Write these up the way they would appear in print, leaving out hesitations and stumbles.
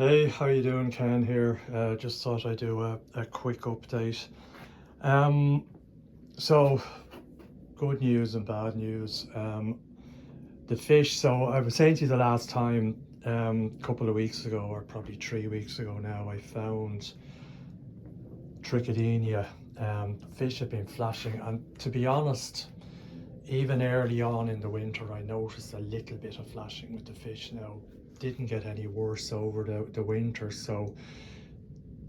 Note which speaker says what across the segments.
Speaker 1: Hey, how you doing? Ken here. Just thought I'd do a quick update. Um, so good news and bad news. The fish. So I was saying to you the last time, a couple of weeks ago, or probably 3 weeks ago now, I found trichodinia. Fish have been flashing, and to be honest, even early on in the winter, I noticed a little bit of flashing with the fish. Now, didn't get any worse over the winter, so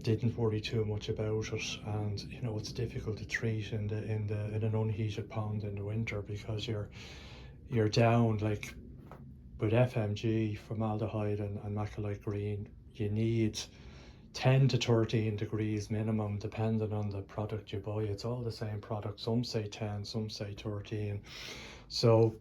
Speaker 1: didn't worry too much about it. And it's difficult to treat in an unheated pond in the winter because you're down, like with FMG, formaldehyde and macrolide green. You need 10 to 13 degrees minimum depending on the product you buy. It's all the same product, some say 10, some say 13, so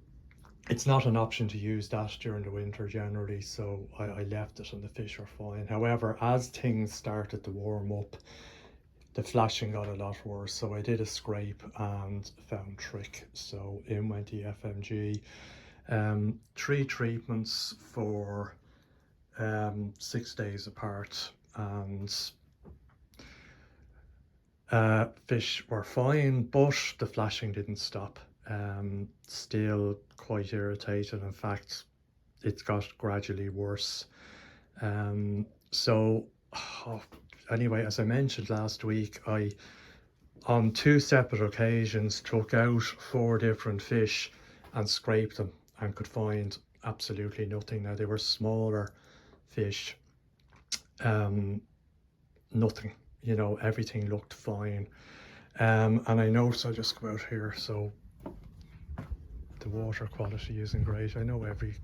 Speaker 1: it's not an option to use that during the winter generally. So I left it and the fish are fine. However, as things started to warm up, the flashing got a lot worse. So I did a scrape and found trick. So in went the FMG. 3 treatments for 6 days apart, and fish were fine, but the flashing didn't stop. Still quite irritated. In fact, it got gradually worse. So oh, anyway, as I mentioned last week, I on 2 separate occasions took out 4 different fish and scraped them and could find absolutely nothing. Now they were smaller fish, nothing, everything looked fine. And I noticed, I'll just go out here, so the water quality isn't great. I know every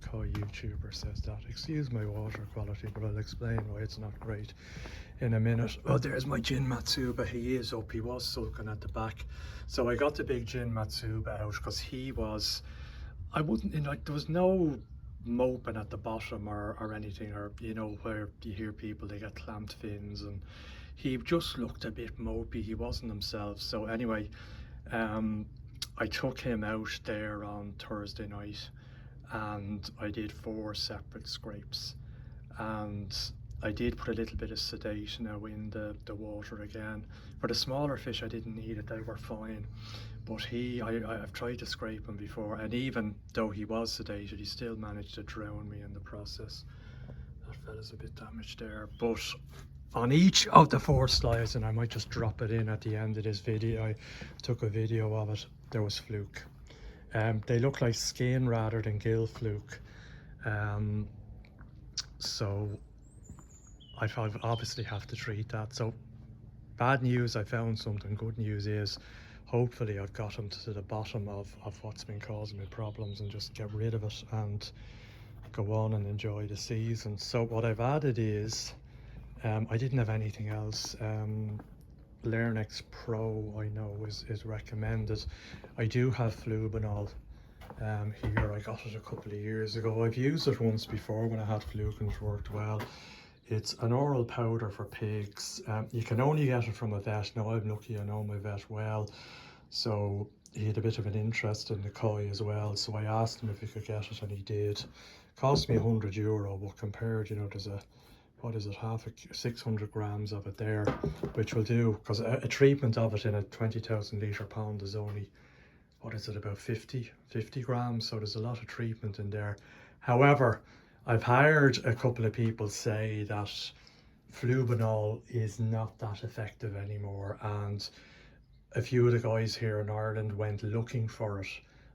Speaker 1: koi YouTuber says that. Excuse my water quality, but I'll explain why it's not great in a minute. Oh, there's my Jin Matsuba. He is up. He was sulking at the back. So I got the big Jin Matsuba out because he was, I wouldn't, there was no moping at the bottom or anything, or where you hear people, they get clamped fins, and he just looked a bit mopey. He wasn't himself. So anyway, I took him out there on Thursday night and I did 4 separate scrapes, and I did put a little bit of sedation now in the water again. For the smaller fish I didn't need it, they were fine, but I've tried to scrape him before, and even though he was sedated, he still managed to drown me in the process. That fella's a bit damaged there. But on each of the 4 slides, and I might just drop it in at the end of this video, I took a video of it, there was fluke. They look like skin rather than gill fluke. So I obviously have to treat that. So bad news, I found something. Good news is hopefully I've gotten to the bottom of what's been causing me problems and just get rid of it and go on and enjoy the season. So what I've added is, I didn't have anything else. Learnex Pro, I know, is recommended. I do have Flubenol here. I got it a couple of years ago. I've used it once before when I had fluke and it worked well. It's an oral powder for pigs. You can only get it from a vet. Now I'm lucky, I know my vet well, so he had a bit of an interest in the koi as well, so I asked him if he could get it and he did. Cost me €100, but compared, there's a, what is it, 600 grams of it there, which will do, because a treatment of it in a 20,000 litre pond is only, what is it, about 50 grams, so there's a lot of treatment in there. However, I've heard a couple of people say that Flubenol is not that effective anymore, and a few of the guys here in Ireland went looking for it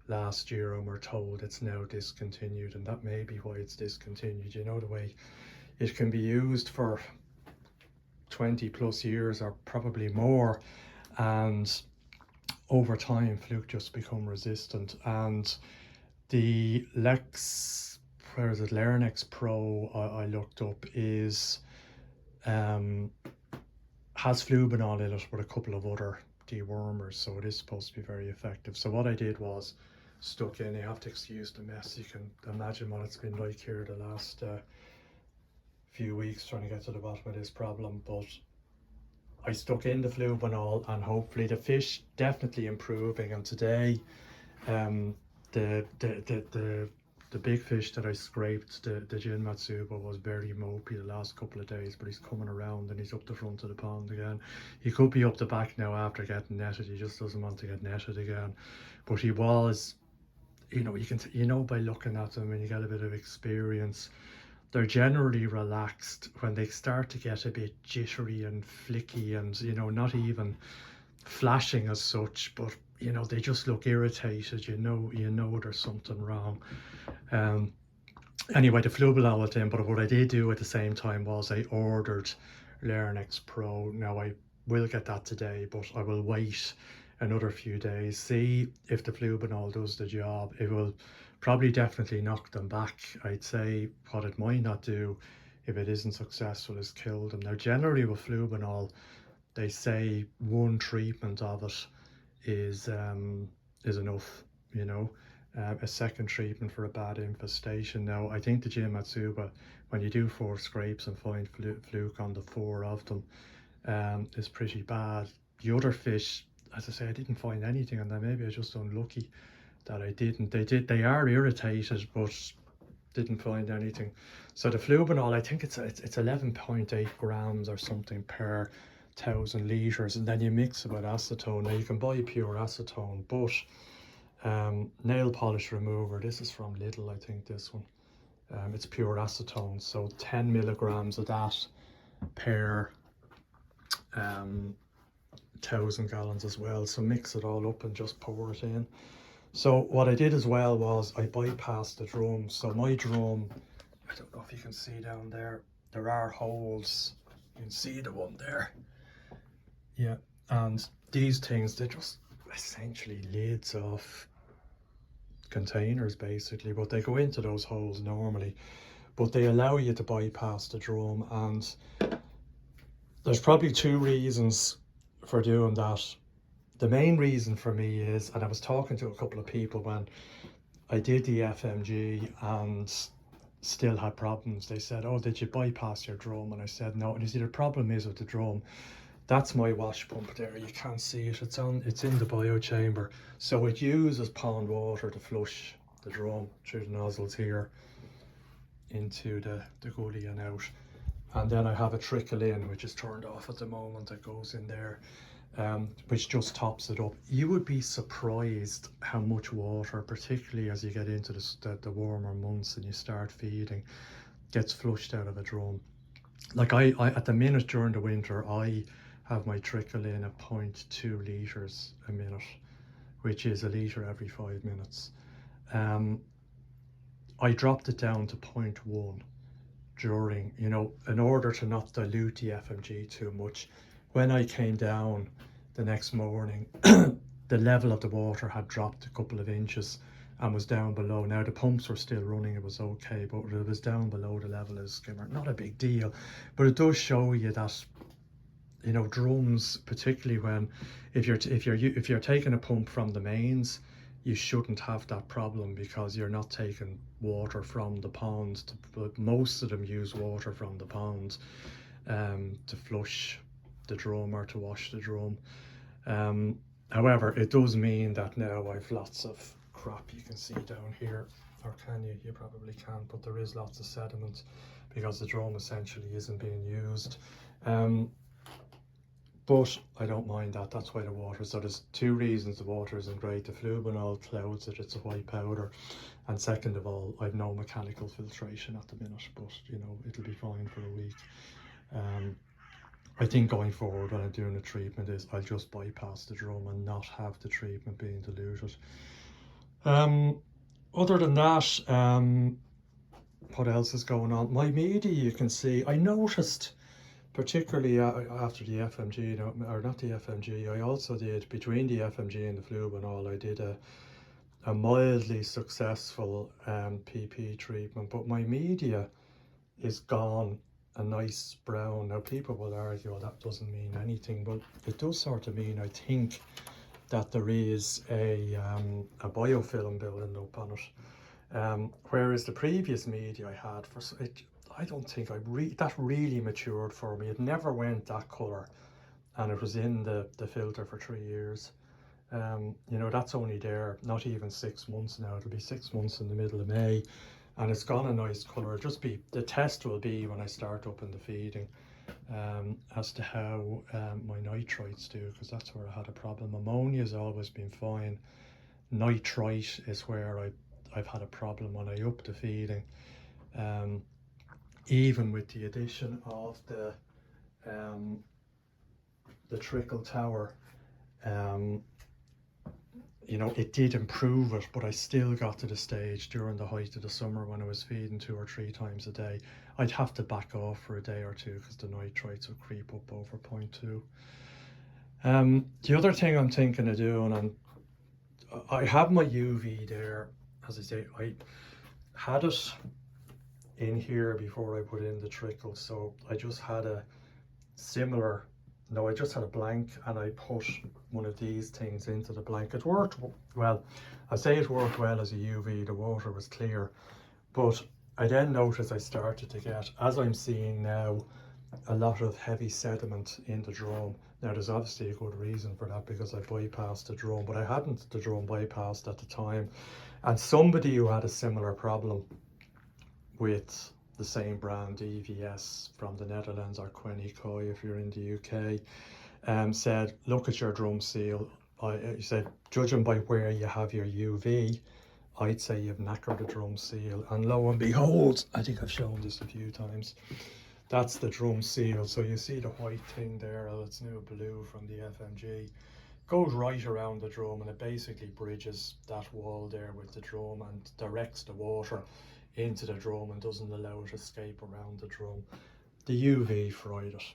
Speaker 1: last year and were told it's now discontinued, and that may be why it's discontinued. The way it can be used for 20 plus years or probably more, and over time fluke just become resistant. And the Learnex Pro I looked up has Flubenol in it with a couple of other dewormers, so it is supposed to be very effective. So what I did was stuck in, you have to excuse the mess, you can imagine what it's been like here the last few weeks trying to get to the bottom of this problem. But I stuck in the Flubenol and hopefully the fish definitely improving. And today the the big fish that I scraped, the Jin Matsuba, was very mopey the last couple of days, but he's coming around and he's up the front of the pond again. He could be up the back now after getting netted. He just doesn't want to get netted again. But he was, you can by looking at them, and you get a bit of experience, they're generally relaxed. When they start to get a bit jittery and flicky and, not even flashing as such, but they just look irritated, there's something wrong. Anyway, the Flubenol went in, but what I did do at the same time was I ordered Learnex Pro. Now I will get that today, but I will wait another few days, see if the Flubenol does the job. It will probably definitely knock them back. I'd say what it might not do, if it isn't successful, is kill them. Now generally with Flubenol, they say one treatment of it is enough, a second treatment for a bad infestation. Now I think the Jin Matsuba, when you do 4 scrapes and find fluke on the 4 of them, is pretty bad. The other fish, as I say, I didn't find anything on them. Maybe I was just unlucky that I didn't. They are irritated, but didn't find anything. So the Flubenol, I think it's 11.8 grams or something per 1,000 litres, and then you mix it with acetone. Now you can buy pure acetone, but nail polish remover, this is from Lidl, I think, this one, it's pure acetone, so 10 milligrams of that per 1,000 gallons as well. So mix it all up and just pour it in. So what I did as well was I bypassed the drum. So my drum, I don't know if you can see down there, there are holes. You can see the one there. Yeah, and these things, they're just essentially lids off containers basically, but they go into those holes normally, but they allow you to bypass the drum. And there's probably 2 reasons for doing that. The main reason for me is, and I was talking to a couple of people when I did the FMG and still had problems. They said, oh, did you bypass your drum? And I said no. And you see, the problem is with the drum, that's my wash pump there. You can't see it. It's in the biochamber. So it uses pond water to flush the drum through the nozzles here into the gully and out. And then I have a trickle in, which is turned off at the moment, that goes in there, which just tops it up. You would be surprised how much water, particularly as you get into the warmer months and you start feeding, gets flushed out of a drum. Like I at the minute during the winter, I have my trickle in at 0.2 litres a minute, which is a litre every 5 minutes. I dropped it down to 0.1 during, in order to not dilute the FMG too much. When I came down the next morning, the level of the water had dropped a couple of inches and was down below. Now the pumps were still running, it was okay, but it was down below the level of the skimmer. Not a big deal, but it does show you that, drums, particularly when, if you're taking a pump from the mains, you shouldn't have that problem because you're not taking water from the pond. But most of them use water from the pond to flush the drum or to wash the drum. However, it does mean that now I've lots of crap. You can see down here, or can you? You probably can't, but there is lots of sediment because the drum essentially isn't being used. But I don't mind that. That's why the water. So there's 2 reasons the water isn't great. The Flubenol clouds it, it's a white powder, and second of all, I've no mechanical filtration at the minute, but it'll be fine for a week. I think going forward when I'm doing a treatment is I'll just bypass the drum and not have the treatment being diluted. Other than that, what else is going on? My media, you can see, I noticed, particularly after the FMG, or not the FMG, I also did, between the FMG and the Flubenol, I did a mildly successful PP treatment, but my media is gone a nice brown. Now people will argue, well, that doesn't mean anything, but it does sort of mean, I think, that there is a biofilm building up on it. Whereas the previous media I had, I don't think that really matured for me. It never went that colour, and it was in the filter for 3 years. You know, that's only there not even 6 months now. It'll be 6 months in the middle of May, and it's gone a nice colour. Just be, the test will be when I start up in the feeding, as to how my nitrites do, because that's where I had a problem. Ammonia has always been fine. Nitrite is where I've had a problem when I up the feeding. Even with the addition of the trickle tower, you know, it did improve it, but I still got to the stage during the height of the summer when I was feeding 2 or 3 times a day. I'd have to back off for a day or two because the nitrites would creep up over 0.2. The other thing I'm thinking of doing, and I have my UV there, as I say, I had it in here before I put in the trickle, so I just had a similar, no, I just had a blank and I put one of these things into the blank. It worked well. I say it worked well as a UV, the water was clear, but I then noticed I started to get, as I'm seeing now, a lot of heavy sediment in the drum. Now there's obviously a good reason for that, because I bypassed the drum, but I hadn't the drum bypassed at the time. And somebody who had a similar problem with the same brand, EVS from the Netherlands, or Quenny Koi if you're in the UK, said, look at your drum seal. He said, judging by where you have your UV, I'd say you've knackered the drum seal. And lo and behold, I think I've shown this a few times, that's the drum seal. So you see the white thing there, it's now blue from the FMG, goes right around the drum, and it basically bridges that wall there with the drum and directs the water into the drum and doesn't allow it to escape around the drum. The UV fried it.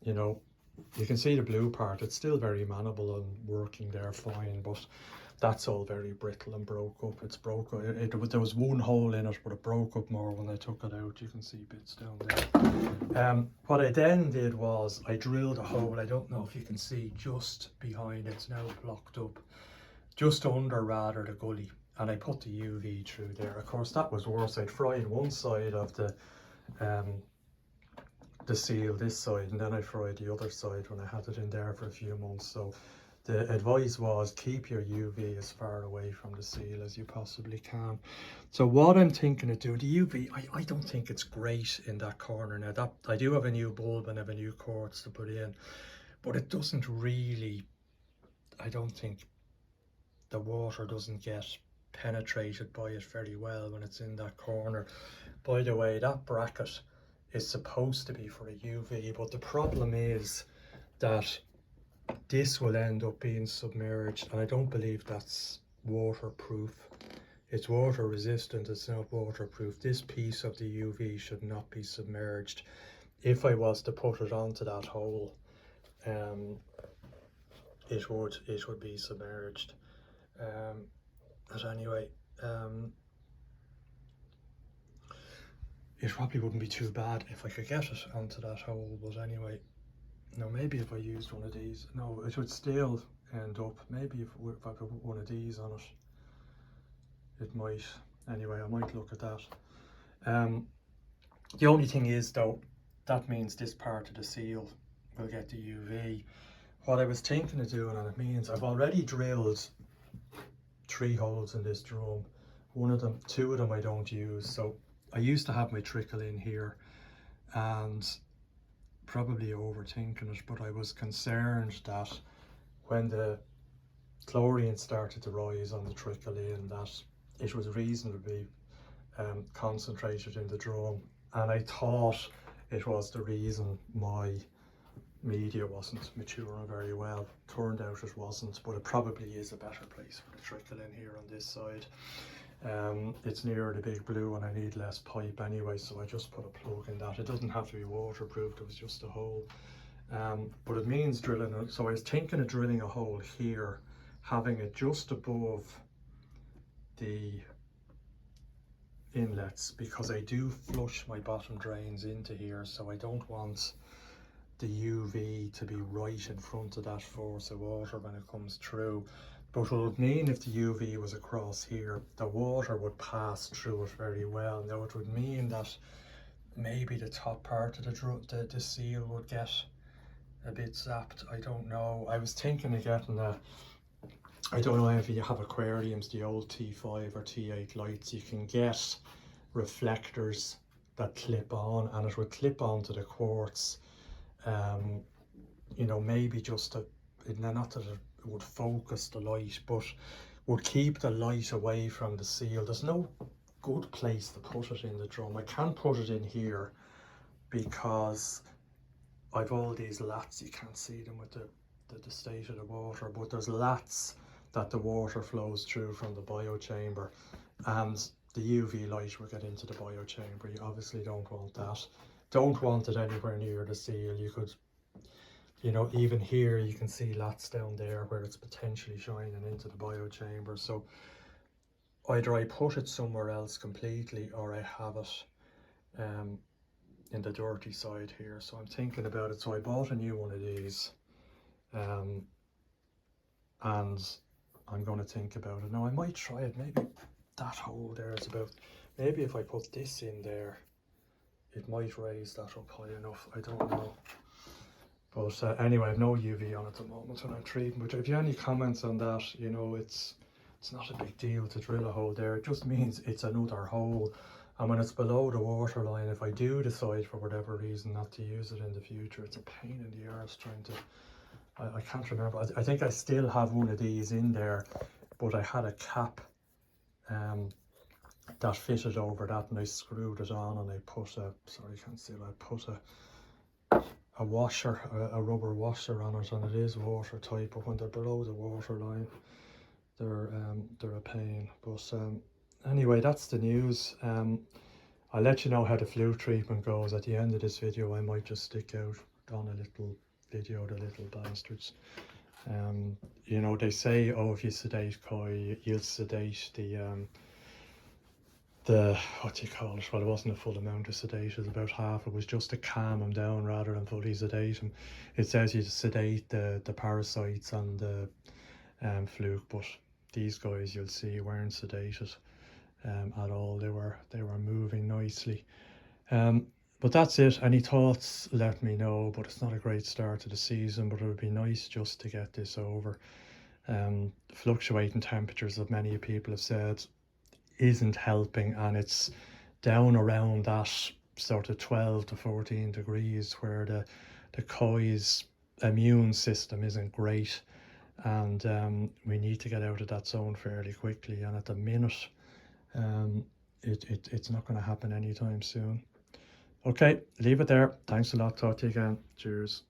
Speaker 1: You know, you can see the blue part, it's still very manageable and working there fine, but that's all very brittle and broke up. It's broke, there was one hole in it, but it broke up more when I took it out. You can see bits down there. What I then did was I drilled a hole, I don't know if you can see, just behind, it's now blocked up, just under rather the gully, and I put the UV through there. Of course that was worse. I'd fried one side of the seal, this side, and then I fried the other side when I had it in there for a few months. So the advice was keep your UV as far away from the seal as you possibly can. So what I'm thinking of doing, the UV, I don't think it's great in that corner. Now that I do have a new bulb and have a new quartz to put in, but it doesn't really, I don't think the water doesn't get penetrated by it very well when it's in that corner. By the way, that bracket is supposed to be for a UV, but the problem is that this will end up being submerged, and I don't believe that's waterproof. It's water resistant, it's not waterproof. This piece of the UV should not be submerged. If I was to put it onto that hole, it would be submerged. But anyway, it probably wouldn't be too bad if I could get it onto that hole, but anyway, no, maybe if I used one of these, no, it would still end up, maybe if I put one of these on it, it might, anyway, I might look at that. The only thing is though, that means this part of the seal will get the UV. What I was thinking of doing, and it means I've already drilled 3 holes in this drum. 2 of them I don't use. So I used to have my trickle in here, and probably overthinking it, but I was concerned that when the chlorine started to rise on the trickle in, that it was reasonably concentrated in the drum, and I thought it was the reason my media wasn't maturing very well. Turned out it wasn't, but it probably is a better place for the trickle in here on this side. It's nearer the big blue and I need less pipe anyway, so I just put a plug in that. It doesn't have to be waterproof, it was just a hole. But it means drilling, so I was thinking of drilling a hole here, having it just above the inlets, because I do flush my bottom drains into here, so I don't want the UV to be right in front of that force of water when it comes through. But it would mean if the UV was across here, the water would pass through it very well. Now it would mean that maybe the top part of the seal would get a bit zapped. I don't know. I was thinking of getting a, I don't know if you have aquariums, the old T5 or T8 lights, you can get reflectors that clip on, and it would clip onto the quartz. You know, maybe just to, not that it would focus the light, but would keep the light away from the seal. There's no good place to put it in the drum. I can't put it in here because I've all these lats, you can't see them with the state of the water, but there's lats that the water flows through from the biochamber, and the UV light will get into the biochamber. You obviously don't want that. Don't want it anywhere near the seal. You could, you know, even here you can see lats down there where it's potentially shining into the biochamber. So either I put it somewhere else completely, or I have it in the dirty side here. So I'm thinking about it. So I bought a new one of these, and I'm going to think about it. Now I might try it. Maybe that hole there is about, maybe if I put this in there, it might raise that up high enough. I don't know. But anyway, I have no UV on at the moment when I'm treating. But if you have any comments on that, you know, it's not a big deal to drill a hole there. It just means it's another hole. And when it's below the water line, if I do decide for whatever reason not to use it in the future, it's a pain in the arse trying to, I can't remember. I think I still have one of these in there, but I had a cap that fitted over that, and I screwed it on, and I put a, sorry, you can't see it, I put a washer, a rubber washer on it, and it is watertight, but when they're below the water line, they're a pain. But anyway, that's the news. I'll let you know how the fluke treatment goes at the end of this video. I might just stick out on a little video, the little bastards. You know, they say, oh, if you sedate koi, you'll sedate the what do you call it? Well, it wasn't a full amount of sedate, it was about half. It was just to calm them down rather than fully sedate them. It says you sedate the parasites and the fluke, but these guys, you'll see, weren't sedated at all. They were moving nicely. But that's it. Any thoughts, let me know. But it's not a great start to the season, but it would be nice just to get this over. Fluctuating temperatures, that many people have said, isn't helping, and it's down around that sort of 12 to 14 degrees where the koi's immune system isn't great, and we need to get out of that zone fairly quickly. And at the minute, it's not going to happen anytime soon. Okay, leave it there. Thanks a lot. Talk to you again. Cheers.